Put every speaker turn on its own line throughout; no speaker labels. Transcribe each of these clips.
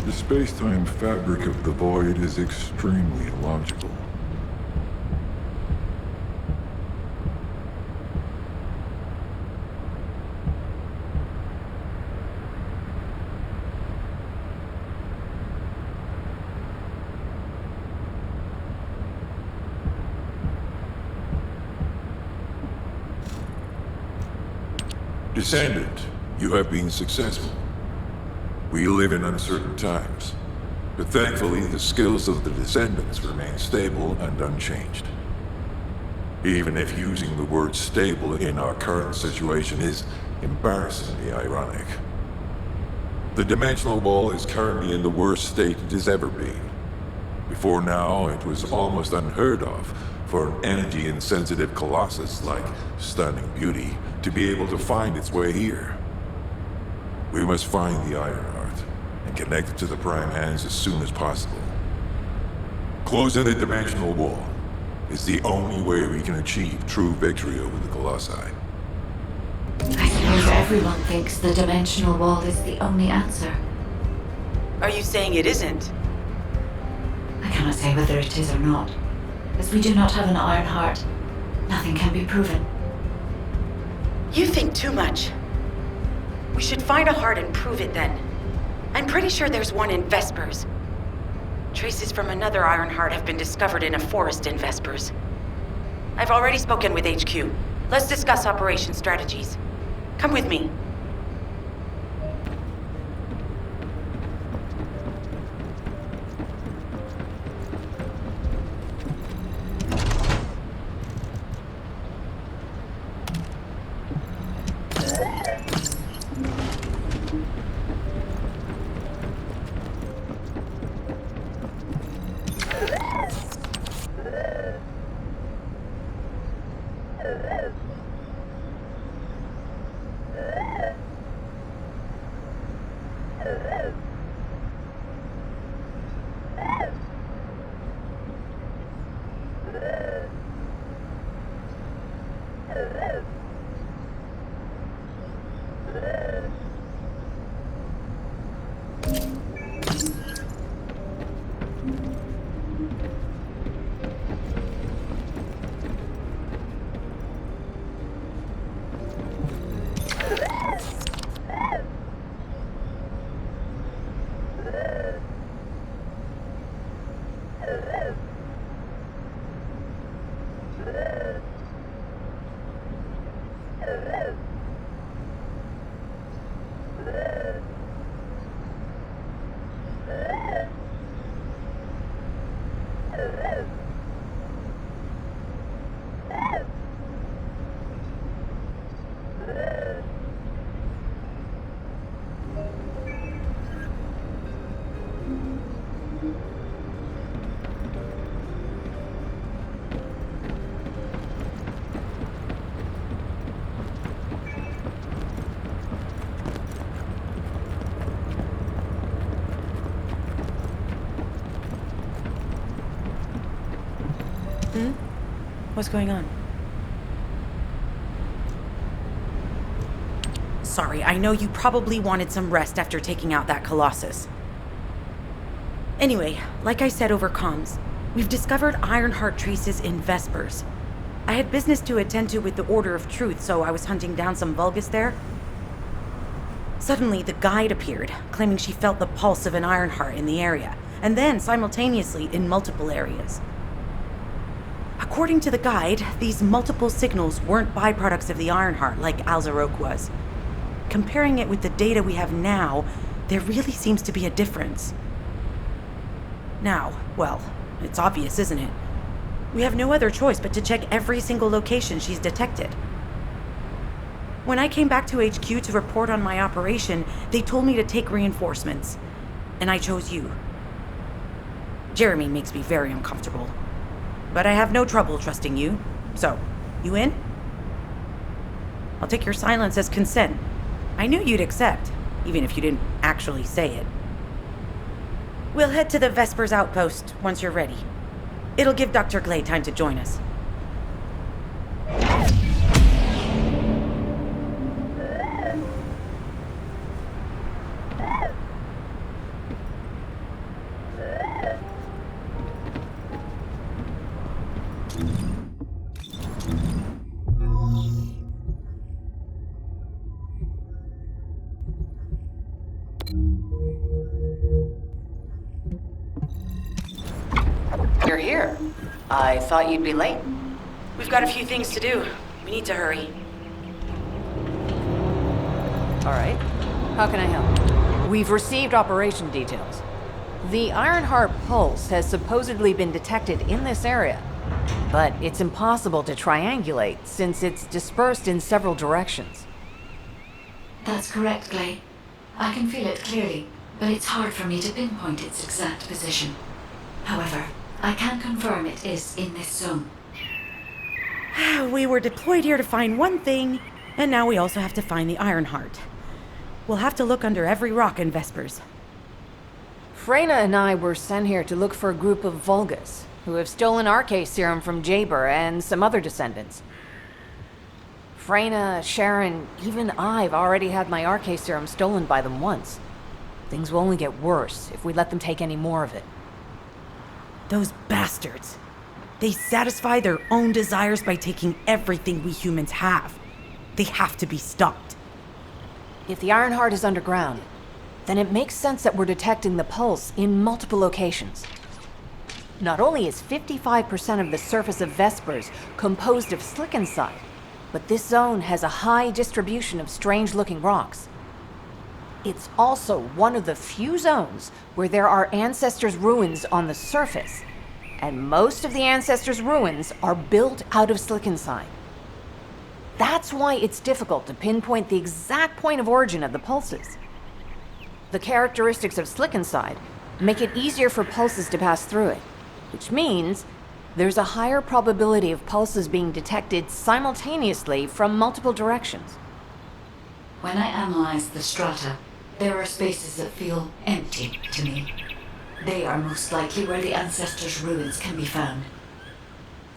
The space-time fabric of the void is extremely illogical. Descendant, you have been successful. We live in uncertain times, but thankfully the skills of the Descendants remain stable and unchanged. Even if using the word stable in our current situation is embarrassingly ironic. The dimensional wall is currently in the worst state it has ever been. Before now, it was almost unheard of for an energy-insensitive colossus like Stunning Beauty to be able to find its way here. We must find the Ironheart and connect it to the Prime Hands as soon as possible. Closing the dimensional wall is the only way we can achieve true victory over the Colossi.
I suppose everyone thinks the dimensional wall is the only answer.
Are you saying it isn't?
I cannot say whether it is or not. As we do not have an Ironheart, nothing can be proven.
You think too much. We should find a heart and prove it then. I'm pretty sure there's one in Vespers. Traces from another Ironheart have been discovered in a forest in Vespers. I've already spoken with HQ. Let's discuss operation strategies. Come with me. What's going on? Sorry, I know you probably wanted some rest after taking out that Colossus. Anyway, like I said over comms, we've discovered Ironheart traces in Vespers. I had business to attend to with the Order of Truth, so I was hunting down some Vulgus there. Suddenly, the guide appeared, claiming she felt the pulse of an Ironheart in the area, and then simultaneously in multiple areas. According to the guide, these multiple signals weren't byproducts of the Ironheart like Alzarok was. Comparing it with the data we have now, there really seems to be a difference. Now, well, it's obvious, isn't it? We have no other choice but to check every single location she's detected. When I came back to HQ to report on my operation, they told me to take reinforcements, and I chose you. Jeremy makes me very uncomfortable. But I have no trouble trusting you. So, you in? I'll take your silence as consent. I knew you'd accept, even if you didn't actually say it. We'll head to the Vespers outpost once you're ready. It'll give Dr. Glay time to join us.
You're here. I thought you'd be late.
We've got a few things to do. We need to hurry.
All right. How can I help? We've received operation details. The Ironheart pulse has supposedly been detected in this area, but it's impossible to triangulate since it's dispersed in several directions.
That's correct, Glay. I can feel it clearly, but it's hard for me to pinpoint its exact position. However, I can confirm it is in this zone.
We were deployed here to find one thing, and now we also have to find the Ironheart. We'll have to look under every rock in Vespers.
Freyna and I were sent here to look for a group of Vulgus, who have stolen RK serum from Jaber and some other descendants. Freyna, Sharon, even I've already had my RK serum stolen by them once. Things will only get worse if we let them take any more of it.
Those bastards. They satisfy their own desires by taking everything we humans have. They have to be stopped.
If the Ironheart is underground, then it makes sense that we're detecting the pulse in multiple locations. Not only is 55% of the surface of Vespers composed of slickensight, but this zone has a high distribution of strange-looking rocks. It's also one of the few zones where there are Ancestors' ruins on the surface, and most of the Ancestors' ruins are built out of slickensight. That's why it's difficult to pinpoint the exact point of origin of the pulses. The characteristics of slickensight make it easier for pulses to pass through it, which means there's a higher probability of pulses being detected simultaneously from multiple directions.
When I analyze the strata, there are spaces that feel empty to me. They are most likely where the Ancestors' ruins can be found.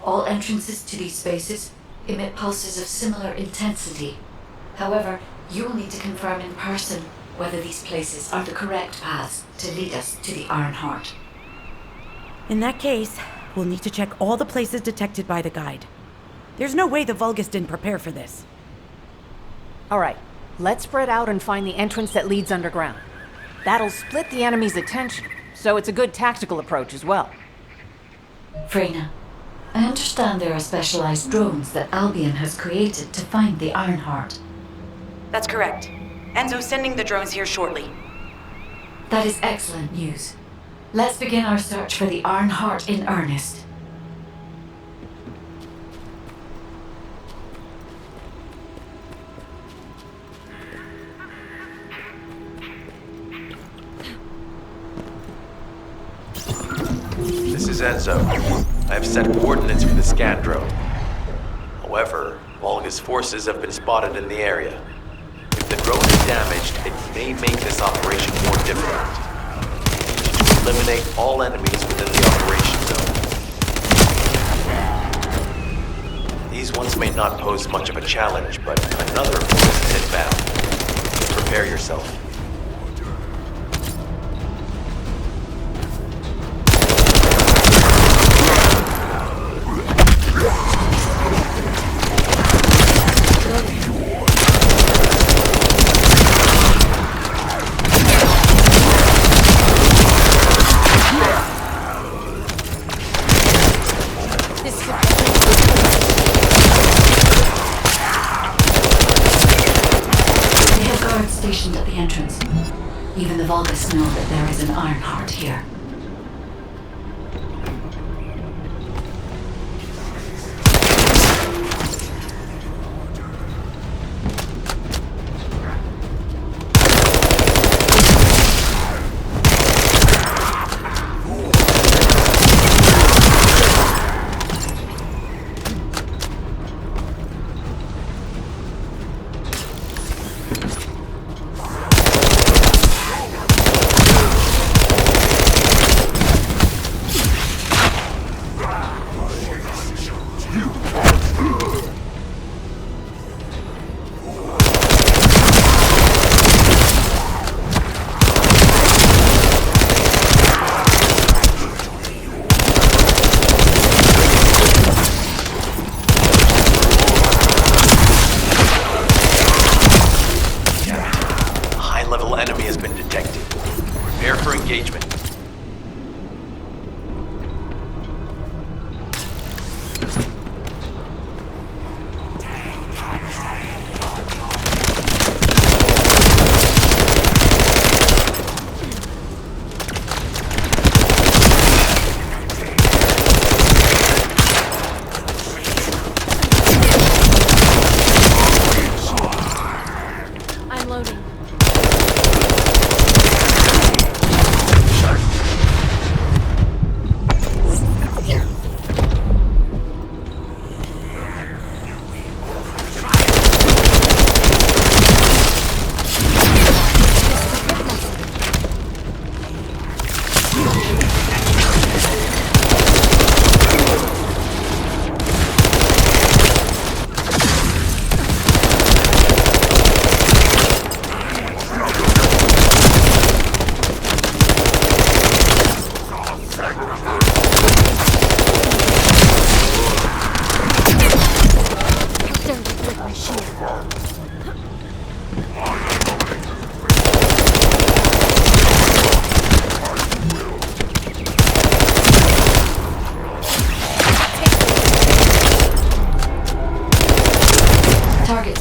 All entrances to these spaces emit pulses of similar intensity. However, you will need to confirm in person whether these places are the correct paths to lead us to the Ironheart.
In that case, we'll need to check all the places detected by the guide. There's no way the Vulgus didn't prepare for this.
All right, let's spread out and find the entrance that leads underground. That'll split the enemy's attention, so it's a good tactical approach as well.
Freyna, I understand there are specialized drones that Albion has created to find the Ironheart.
That's correct. Enzo's sending the drones here shortly.
That is excellent news. Let's begin our search for the Ironheart in earnest.
This is Enzo. I have set coordinates for the scan drone. However, Vulgus forces have been spotted in the area. If the drone is damaged, it may make this operation more difficult. Eliminate all enemies within the operation zone. These ones may not pose much of a challenge, but another force is inbound. Prepare yourself.
Stationed at the entrance. Even the Vulgus know that there is an Ironheart here.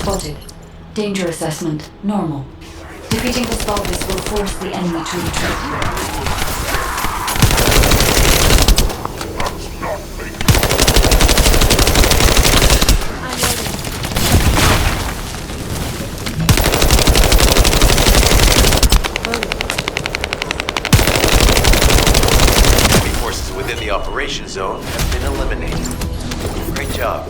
Spotted. Danger assessment, normal. Defeating the Spalvis will force the enemy to retreat.
Enemy forces within the operation zone have been eliminated. Great job.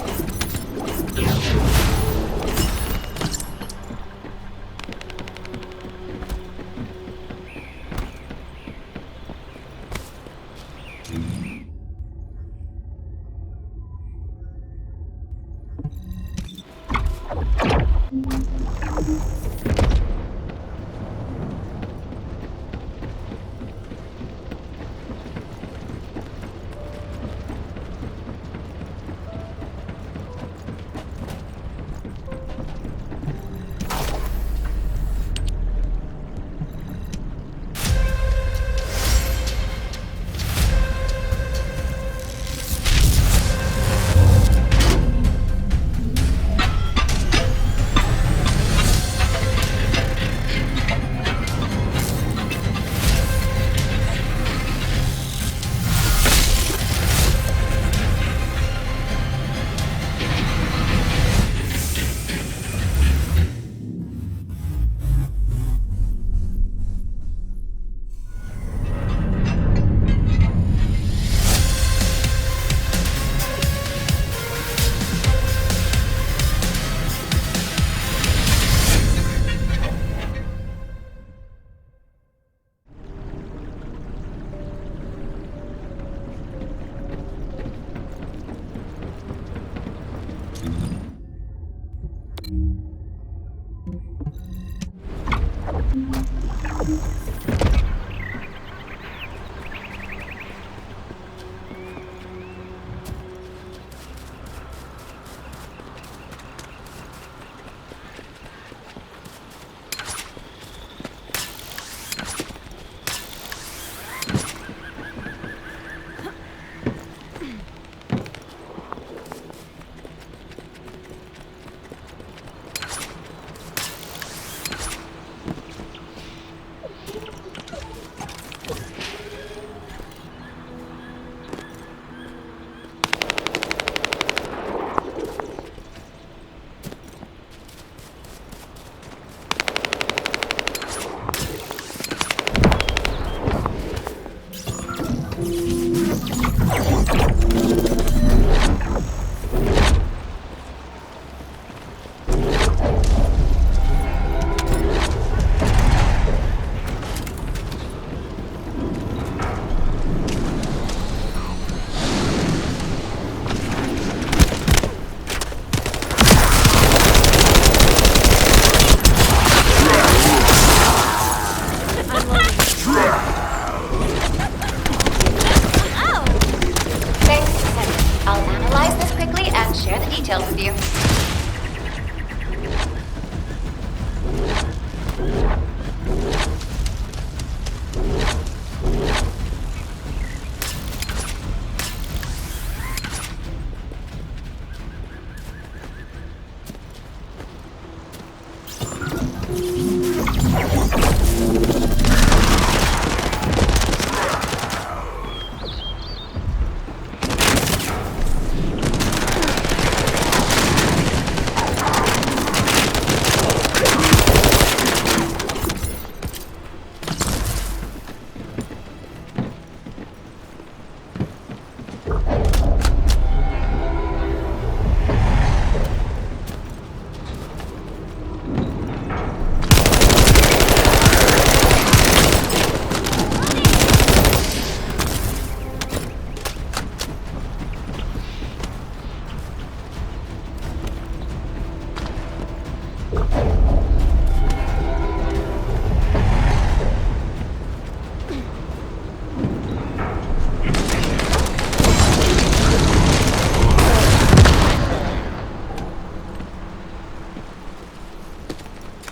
details with you.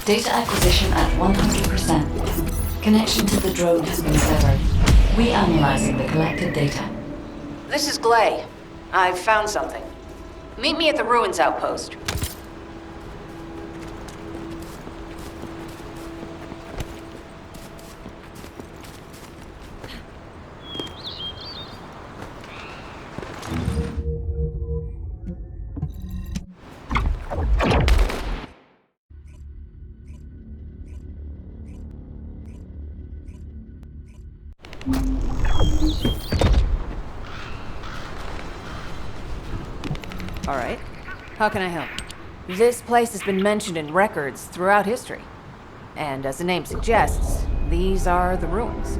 Data acquisition at 100%. Connection to the drone has been severed. Reanalyzing the collected data.
This is Glay. I've found something. Meet me at the ruins outpost. All right. How can I help? This place has been mentioned in records throughout history. And as the name suggests, these are the ruins.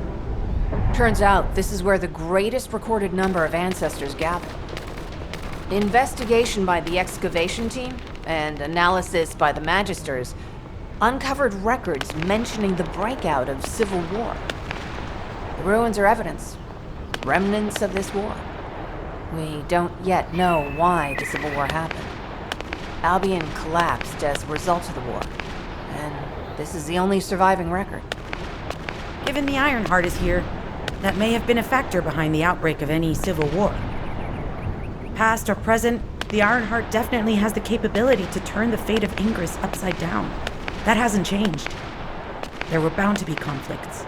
Turns out this is where the greatest recorded number of ancestors gather. Investigation by the excavation team and analysis by the magisters uncovered records mentioning the breakout of civil war. The ruins are evidence, remnants of this war. We don't yet know why the Civil War happened. Albion collapsed as a result of the war, and this is the only surviving record.
Given the Ironheart is here, that may have been a factor behind the outbreak of any civil war. Past or present, the Ironheart definitely has the capability to turn the fate of Ingress upside down. That hasn't changed. There were bound to be conflicts.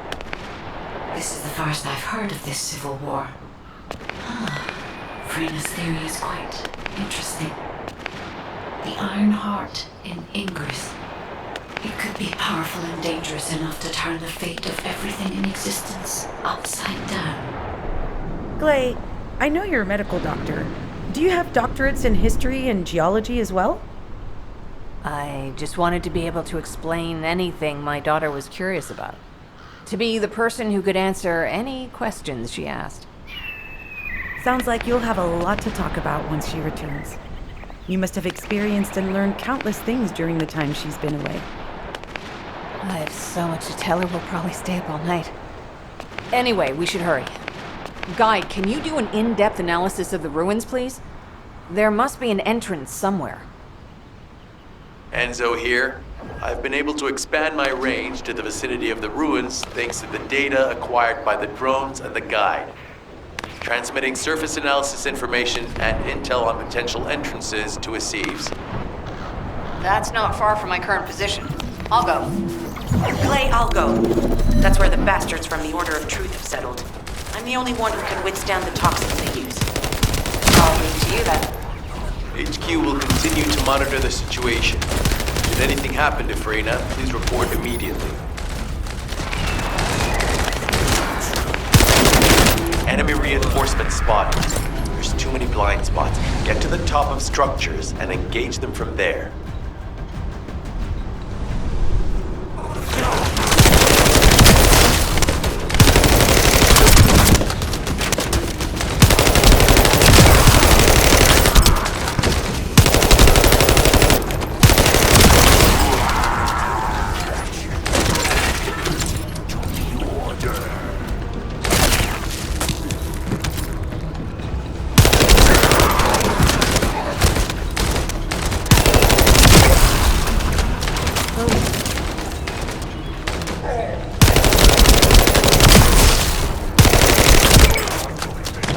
This is the first I've heard of this civil war. Frena's theory is quite interesting. The Iron Heart in Ingress. It could be powerful and dangerous enough to turn the fate of everything in existence upside down.
Glay, I know you're a medical doctor. Do you have doctorates in history and geology as well?
I just wanted to be able to explain anything my daughter was curious about. To be the person who could answer any questions she asked.
Sounds like you'll have a lot to talk about once she returns. You must have experienced and learned countless things during the time she's been away.
I have so much to tell her we'll probably stay up all night. Anyway, we should hurry. Guide, can you do an in-depth analysis of the ruins, please? There must be an entrance somewhere.
Enzo here. I've been able to expand my range to the vicinity of the ruins thanks to the data acquired by the drones and the guide. Transmitting surface analysis information and intel on potential entrances to Aceves.
That's not far from my current position. I'll go.
Glay, I'll go. That's where the bastards from the Order of Truth have settled. I'm the only one who can withstand the toxins they use.
I'll leave to you then.
HQ will continue to monitor the situation. Should anything happen to Freyna, please report immediately. Enemy reinforcement spotted. There's too many blind spots. Get to the top of structures and engage them from there.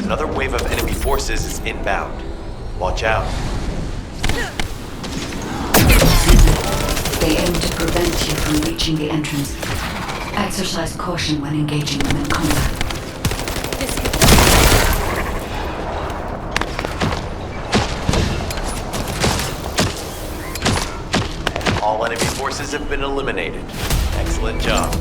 Another wave of enemy forces is inbound. Watch out.
They aim to prevent you from reaching the entrance. Exercise caution when engaging them in combat.
All enemy forces have been eliminated. Excellent job.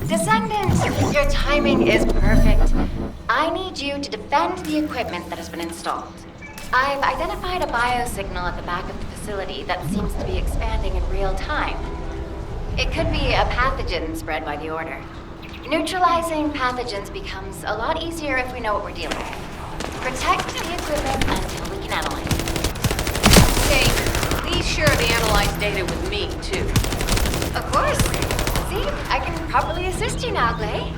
Descendant, your timing is perfect. I need you to defend the equipment that has been installed. I've identified a biosignal at the back of the facility that seems to be expanding in real time. It could be a pathogen spread by the Order. Neutralizing pathogens becomes a lot easier if we know what we're dealing with. Protect the equipment until we can analyze it.
Hey, please share the analyzed data with me, too.
Of course. See, I can properly assist you now, Glay.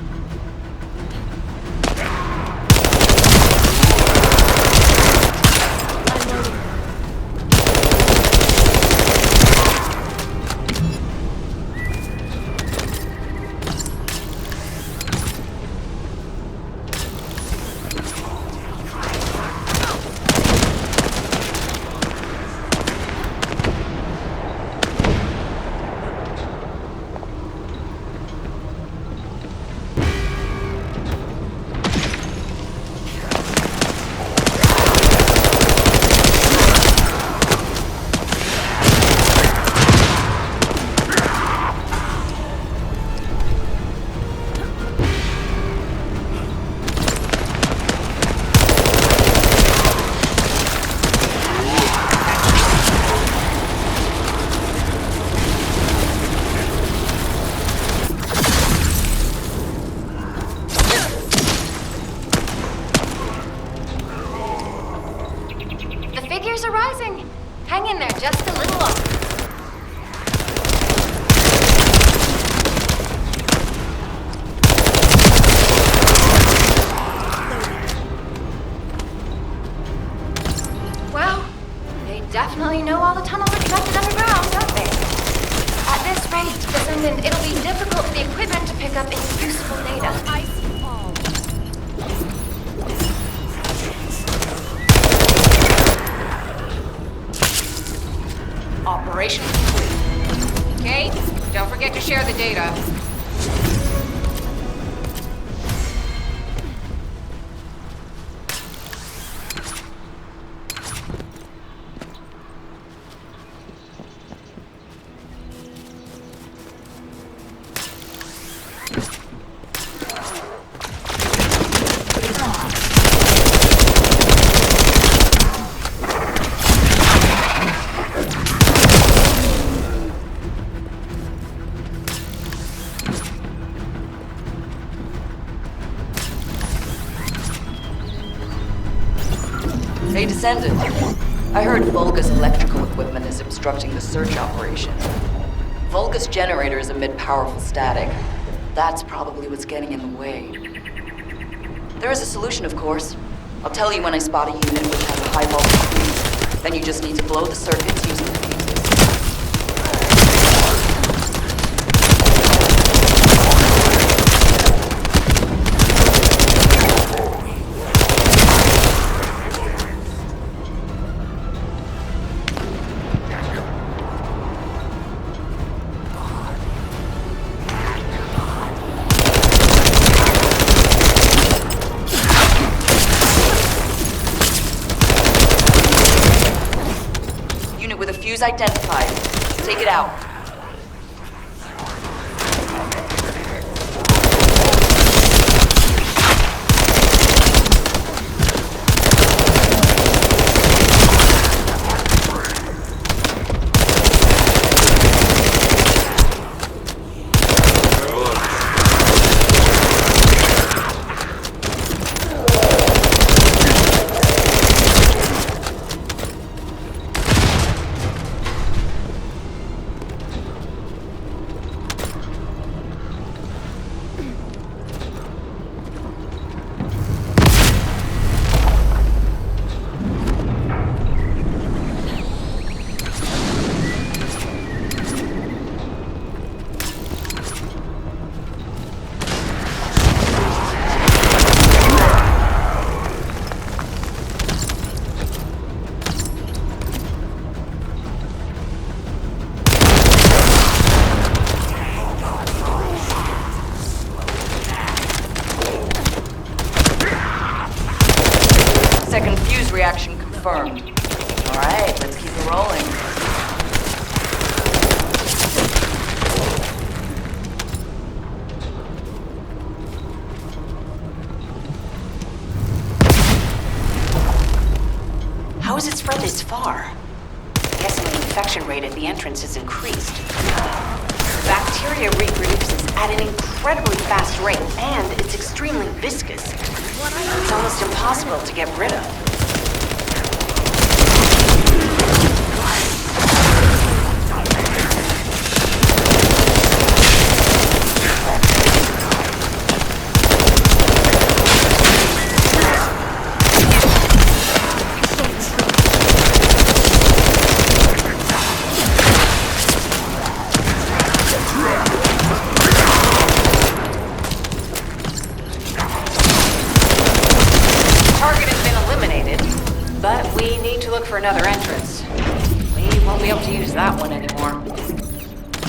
Descendant, it'll be difficult for the equipment to pick up any useful data.
Operation complete. Okay? Don't forget to share the data.
Hey, Descendant. I heard Volga's electrical equipment is obstructing the search operation. Volga's generators emit powerful static. That's probably what's getting in the way. There is a solution, of course. I'll tell you when I spot a unit which has a high voltage fuse. Then you just need to blow the circuits using the fuses. With a fuse identified. Take it out. Second fuse reaction confirmed. All right, let's keep it rolling.
How has it spread this far? I'm guessing the infection rate at the entrance has increased. The bacteria reproduces at an incredibly fast rate, and it's extremely viscous. It's almost impossible to get rid of.
But we need to look for another entrance. We won't be able to use that one anymore.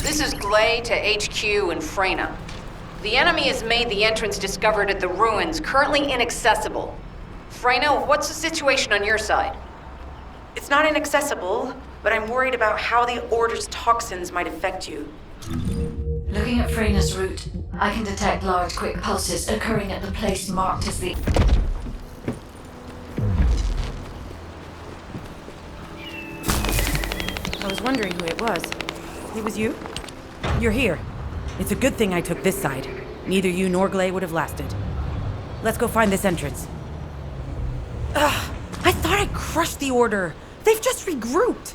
This is Gley to HQ in Freyna. The enemy has made the entrance discovered at the ruins currently inaccessible. Freyna, what's the situation on your side?
It's not inaccessible, but I'm worried about how the Order's toxins might affect you.
Looking at Freyna's route, I can detect large, quick pulses occurring at the place marked as the...
I was wondering who it was. It was you? You're here. It's a good thing I took this side. Neither you nor Gley would have lasted. Let's go find this entrance. Ugh, I thought I crushed the Order. They've just regrouped.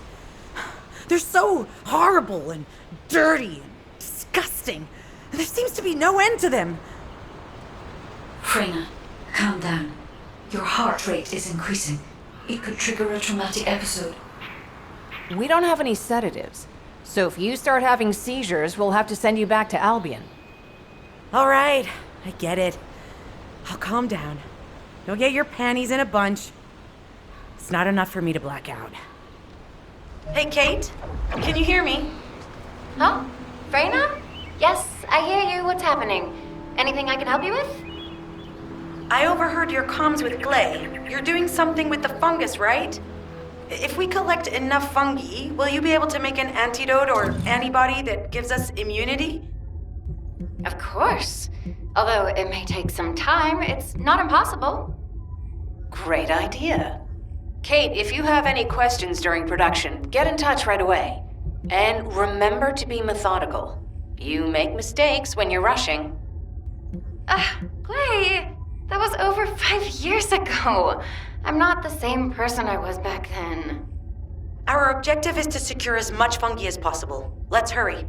They're so horrible and dirty and disgusting. There seems to be no end to them.
Freyna, calm down. Your heart rate is increasing. It could trigger a traumatic episode.
We don't have any sedatives, So if you start having seizures, we'll have to send you back to Albion.
All right, I get it. I'll calm down. You'll get your panties in a bunch. It's not enough for me to black out. Hey, Kate? Can you hear me?
Huh? Freyna? Yes, I hear you. What's happening? Anything I can help you with?
I overheard your comms with Glay. You're doing something with the fungus, right? If we collect enough fungi, will you be able to make an antidote or antibody that gives us immunity?
Of course. Although it may take some time, it's not impossible.
Great idea. Kate, if you have any questions during production, get in touch right away. And remember to be methodical. You make mistakes when you're rushing.
Clay, that was over 5 years ago. I'm not the same person I was back then.
Our objective is to secure as much fungi as possible. Let's hurry.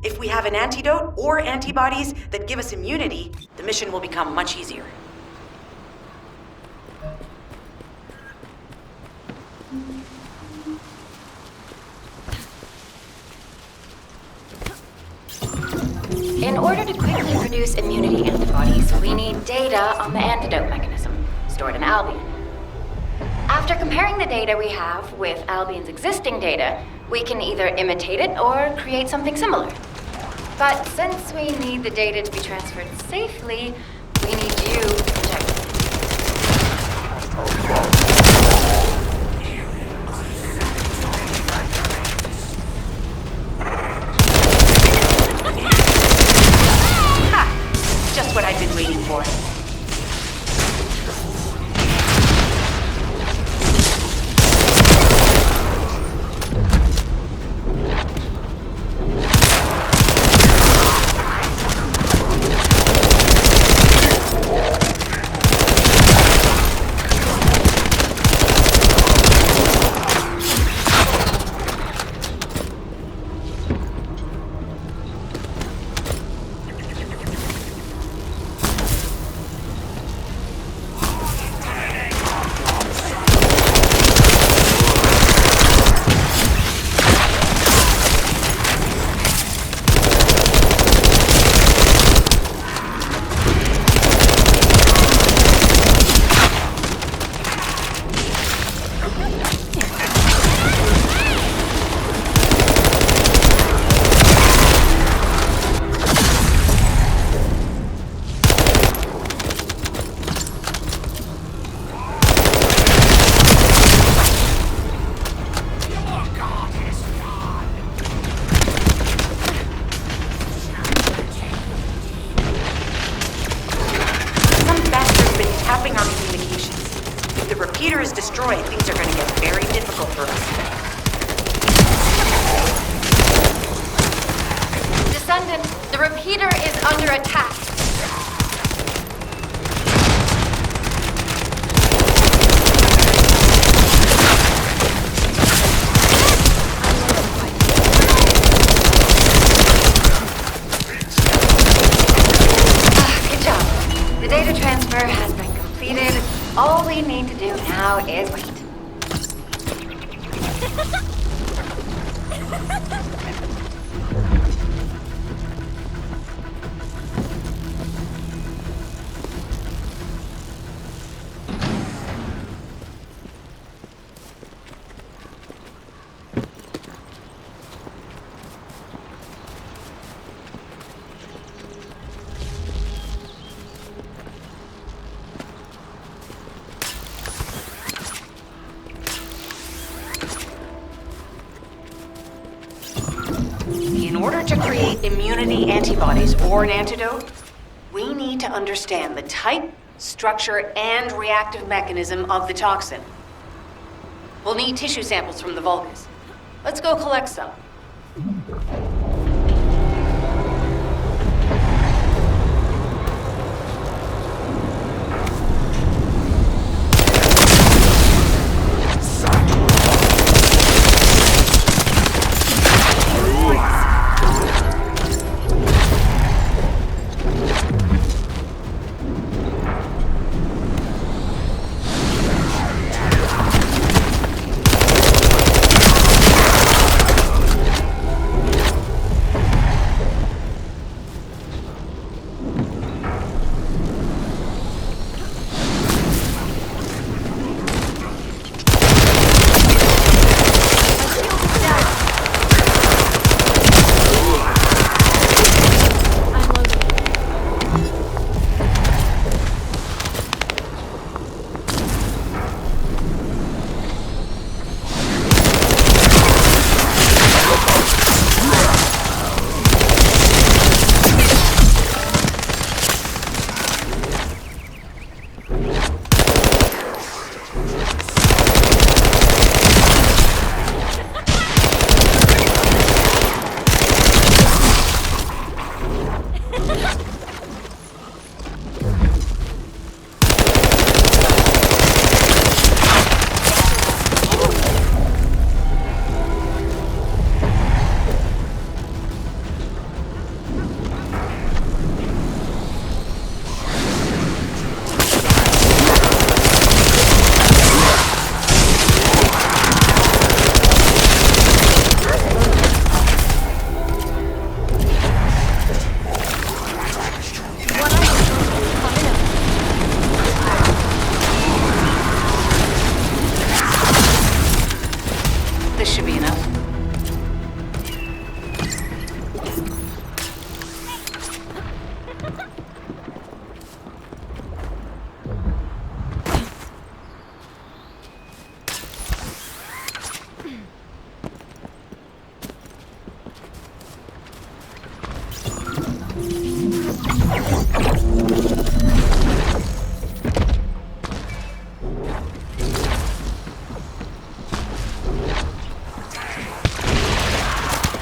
If we have an antidote or antibodies that give us immunity, the mission will become much easier.
In order to quickly produce immunity antibodies, we need data on the antidote mechanism, stored in Albion. After comparing the data we have with Albion's existing data, we can either imitate it or create something similar. But since we need the data to be transferred safely, we need you to protect it.
Just what I've been waiting for.
destroyed, things are going to get very difficult for us.
Descendant, the repeater is under attack. Good job. The data transfer has been completed. All we need to do now is wait.
In order to create immunity antibodies or an antidote, we need to understand the type, structure, and reactive mechanism of the toxin. We'll need tissue samples from the Vulgus. Let's go collect some.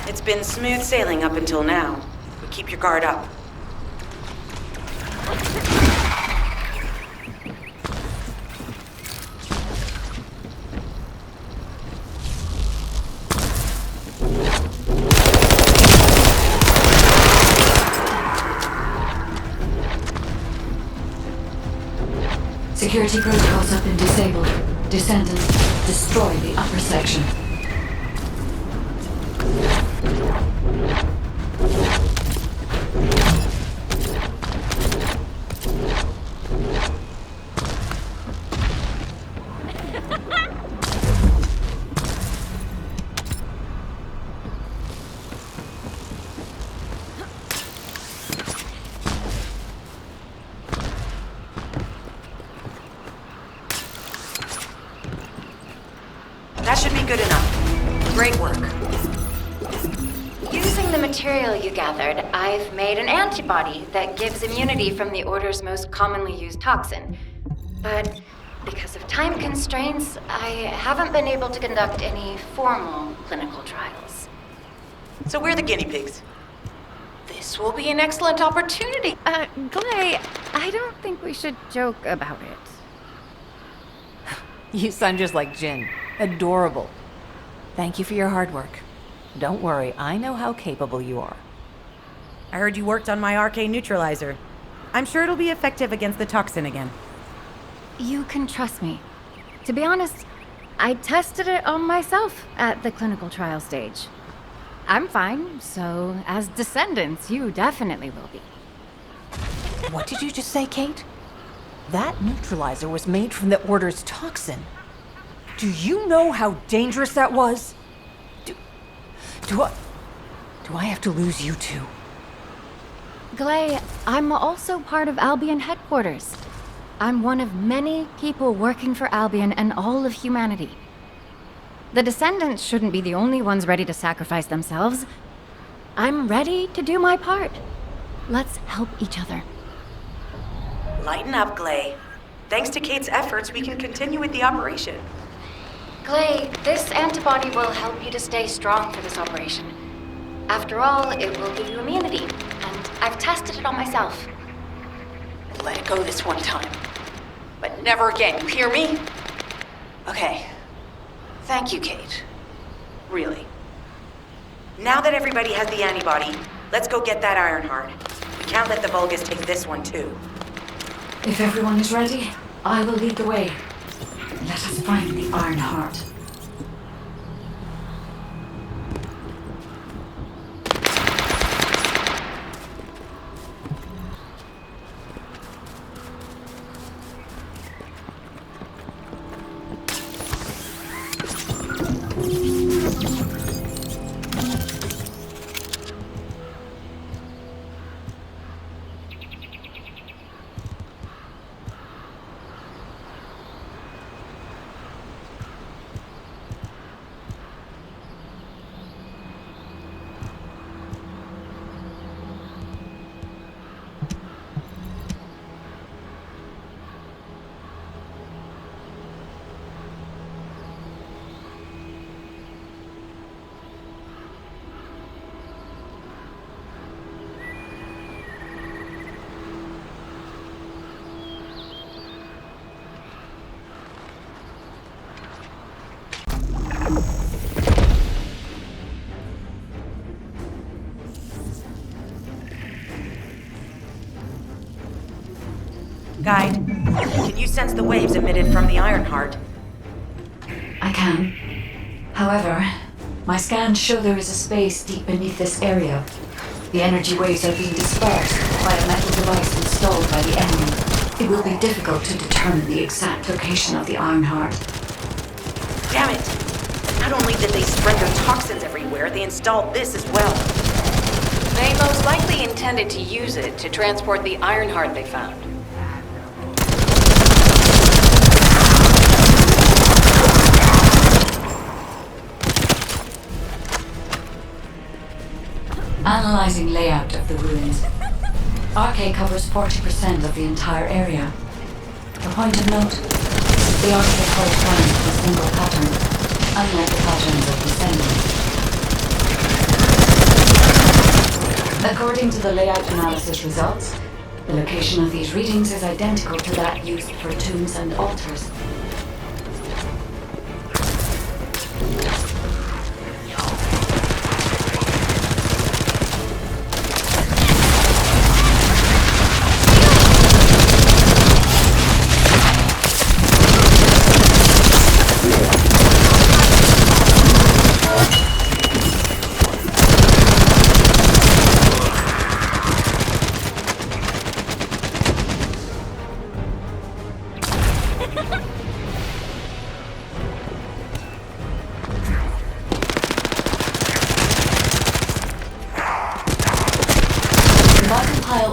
It's been smooth sailing up until now. But keep your guard up.
Security protocols have been disabled. Descendant, destroy the upper section.
That should be good enough. Great work.
Using the material you gathered, I've made an antibody that gives immunity from the Order's most commonly used toxin. But because of time constraints, I haven't been able to conduct any formal clinical trials.
So we're the guinea pigs.
This will be an excellent opportunity.
Glay, I don't think we should joke about it.
You sound just like Jin. Adorable. Thank you for your hard work. Don't worry, I know how capable you are.
I heard you worked on my arcane neutralizer. I'm sure it'll be effective against the toxin again.
You can trust me. To be honest, I tested it on myself at the clinical trial stage. I'm fine, so as Descendants, you definitely will be.
What did you just say, Kate? That neutralizer was made from the Order's toxin. Do you know how dangerous that was? Do I have to lose you too?
Glay, I'm also part of Albion headquarters. I'm one of many people working for Albion and all of humanity. The Descendants shouldn't be the only ones ready to sacrifice themselves. I'm ready to do my part. Let's help each other.
Lighten up, Glay. Thanks to Kate's efforts, we can continue with the operation.
Glay, this antibody will help you to stay strong for this operation. After all, it will give you immunity, and I've tested it on myself.
Let it go this one time. But never again, you hear me? Okay. Thank you, Kate. Really.
Now that everybody has the antibody, let's go get that Ironheart. We can't let the Vulgus take this one too.
If everyone is ready, I will lead the way. Let us find the Ironheart.
Guide, can you sense the waves emitted from the Ironheart?
I can. However, my scans show there is a space deep beneath this area. The energy waves are being dispersed by a metal device installed by the enemy. It will be difficult to determine the exact location of the Ironheart.
Damn it! Not only did they spread their toxins everywhere, they installed this as well.
They most likely intended to use it to transport the Ironheart they found.
Analyzing layout of the ruins. RK covers 40% of the entire area. A point of note, the RK corresponds to a single pattern, unlike the patterns of Descendant. According to the layout analysis results, the location of these readings is identical to that used for tombs and altars.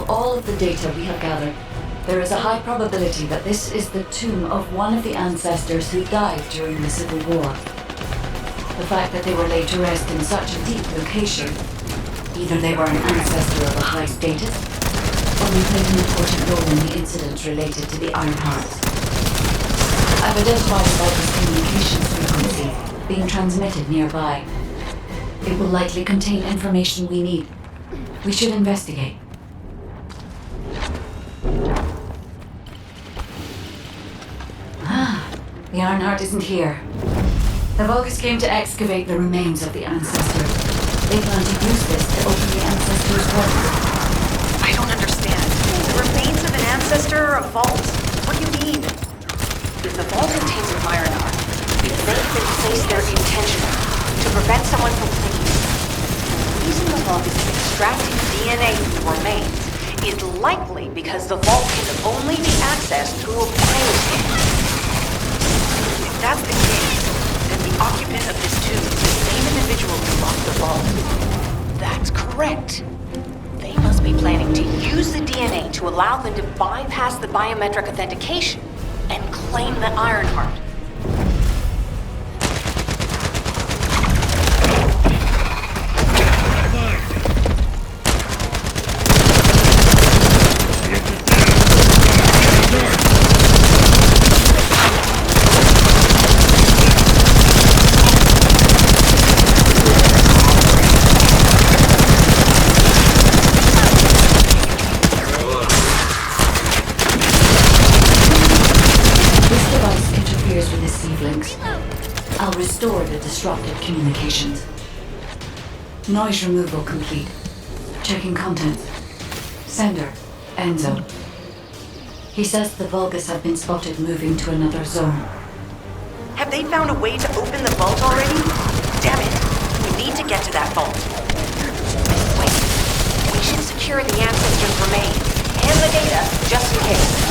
All of the data we have gathered, there is a high probability that this is the tomb of one of the ancestors who died during the Civil War. The fact that they were laid to rest in such a deep location, either they were an ancestor of a high status, or they played an important role in the incidents related to the Iron Hearts. I've identified a Vulgus communications frequency being transmitted nearby. It will likely contain information we need. We should investigate. The Ironheart isn't here. The Vulgus came to excavate the remains of the ancestors. They plan to use this to open the ancestors' vault.
I don't understand. The remains of an ancestor, a vault? What do you mean? If the vault contains an Ironheart, it may have been placed there intentionally to prevent someone from cleaning it. The reason the Vulgus is extracting DNA from the remains is likely because the vault can only be accessed through a bioscan. If that's the case, then the occupant of this tomb is the same individual who locked the vault. That's correct. They must be planning to use the DNA to allow them to bypass the biometric authentication and claim the Ironheart.
I'll restore the disrupted communications. Noise removal complete. Checking contents. Sender, Enzo. He says the Vulgus have been spotted moving to another zone.
Have they found a way to open the vault already? Damn it! We need to get to that vault. Wait. We should secure the ancestors' remains and the data just in case.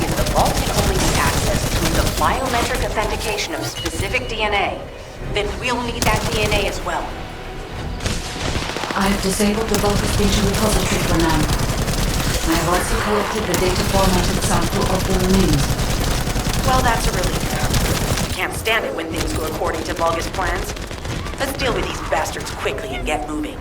If the vault can only be accessed through the biometric authentication of specific DNA, then we'll need that DNA as well.
I have disabled the Vulgus data repository for now. I have also collected the data formatted sample of the remains.
Well, that's a relief. I can't stand it when things go according to Vulgus plans. Let's deal with these bastards quickly and get moving.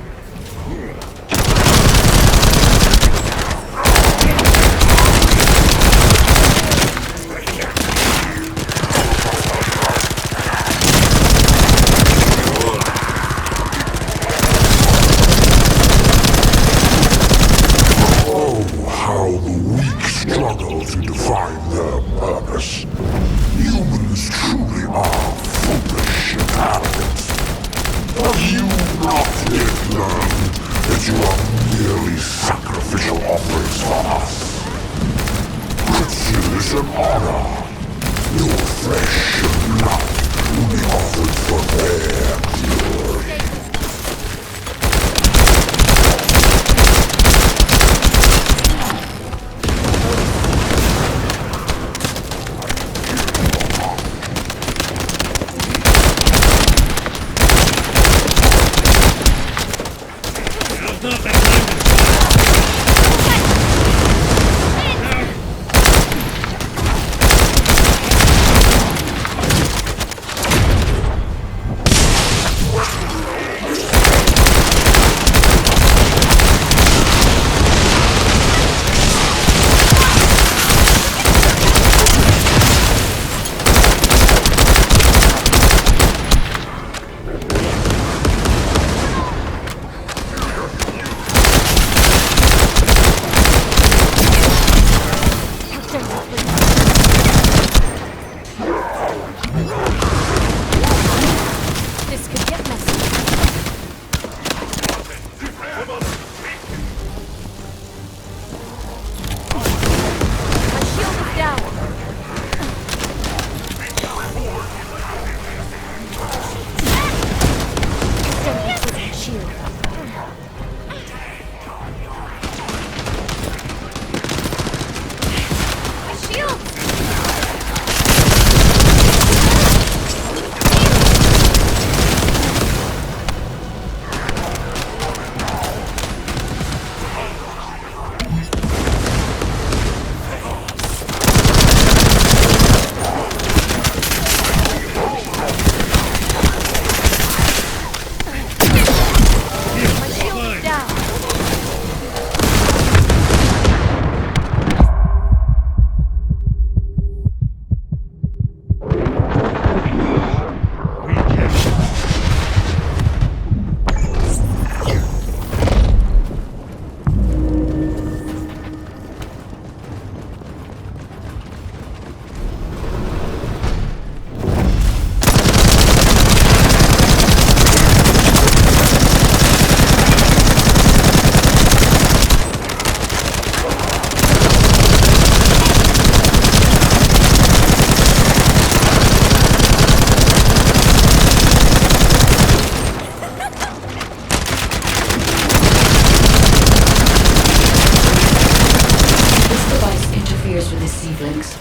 receive links.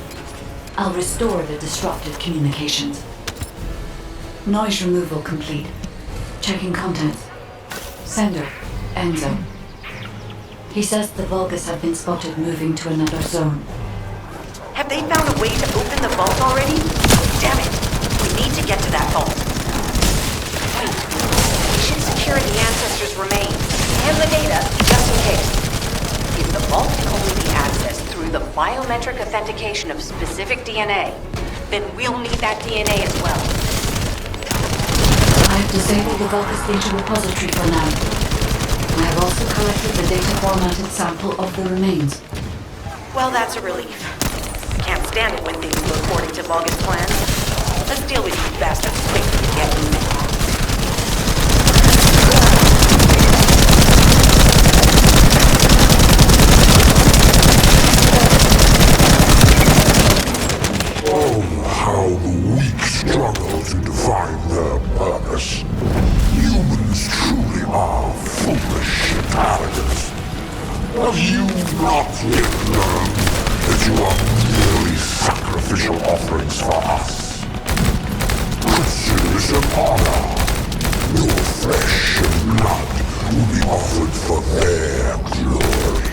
I'll restore the disrupted communications. Noise removal complete. Checking contents. Sender, Enzo. He says the Vulgus have been spotted moving to another zone.
Have they found a way to open the vault already? Damn it! We need to get to that vault. Wait. We should secure the Ancestors' remains. And the data, just in case. If the vault can only be accessed through the biometric authentication of specific DNA, then we'll need that DNA as well.
I have disabled the Vulgus data repository for now. I have also collected the data formatted sample of the remains.
Well, that's a relief. Can't stand it when things go according to Vulgus plans. Let's deal with these bastards quick and get moving.
Oh, how the weak struggle to define their purpose. Humans truly are foolish and arrogant. Have you not yet learned that you are merely sacrificial offerings for us? Consider this an honor. Your flesh and blood will be offered for their glory.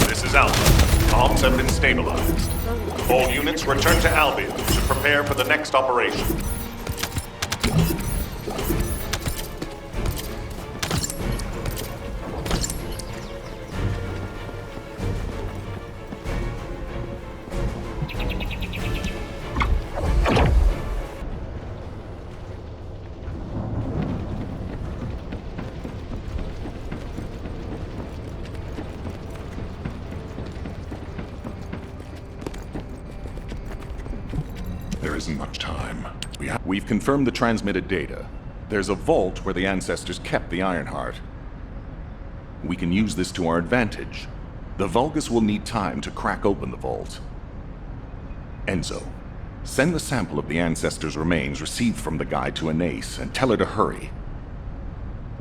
This is Alpha. Comms have been stabilized. All units return to Albion to prepare for the next operation.
There isn't much time.
We've confirmed the transmitted data. There's a vault where the ancestors kept the Ironheart. We can use this to our advantage. The Vulgus will need time to crack open the vault. Enzo, send the sample of the ancestors' remains received from the guide to Anais and tell her to hurry.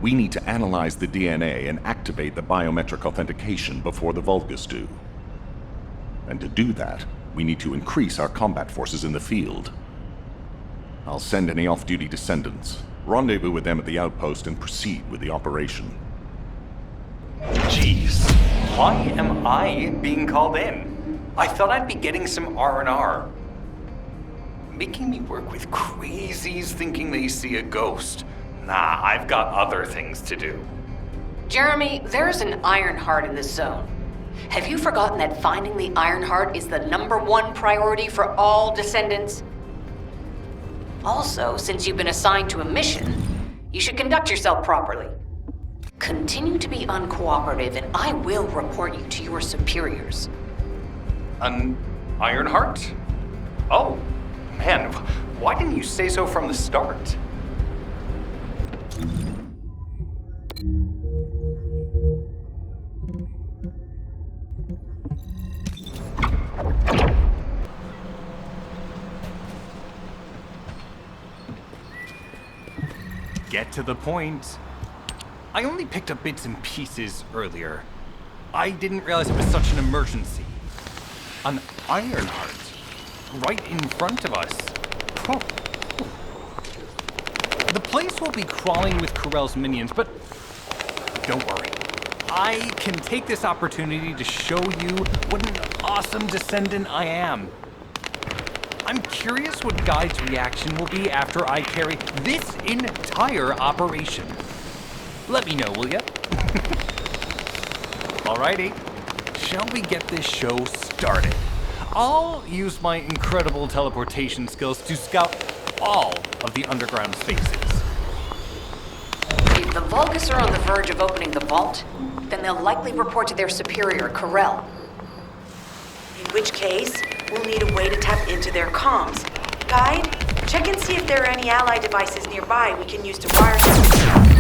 We need to analyze the DNA and activate the biometric authentication before the Vulgus do. And to do that, we need to increase our combat forces in the field. I'll send any off-duty descendants, rendezvous with them at the outpost, and proceed with the operation.
Jeez, why am I being called in? I thought I'd be getting some R&R. Making me work with crazies thinking they see a ghost. Nah, I've got other things to do.
Jeremy, there's an Ironheart in this zone. Have you forgotten that finding the Ironheart is the #1 priority for all Descendants? Also, since you've been assigned to a mission, you should conduct yourself properly. Continue to be uncooperative, and I will report you to your superiors.
An Ironheart? Oh, man, why didn't you say so from the start? Get to the point. I only picked up bits and pieces earlier. I didn't realize it was such an emergency. An Ironheart, right in front of us. Oh. The place will be crawling with Corell's minions, but don't worry. I can take this opportunity to show you what an awesome Descendant I am. I'm curious what Guy's reaction will be after I carry this entire operation. Let me know, will ya? Alrighty, shall we get this show started? I'll use my incredible teleportation skills to scout all of the underground spaces.
If the Vulgus are on the verge of opening the vault, then they'll likely report to their superior, Corell.
In which case, we'll need a way to tap into their comms. Guide, check and see if there are any ally devices nearby we can use to wire them.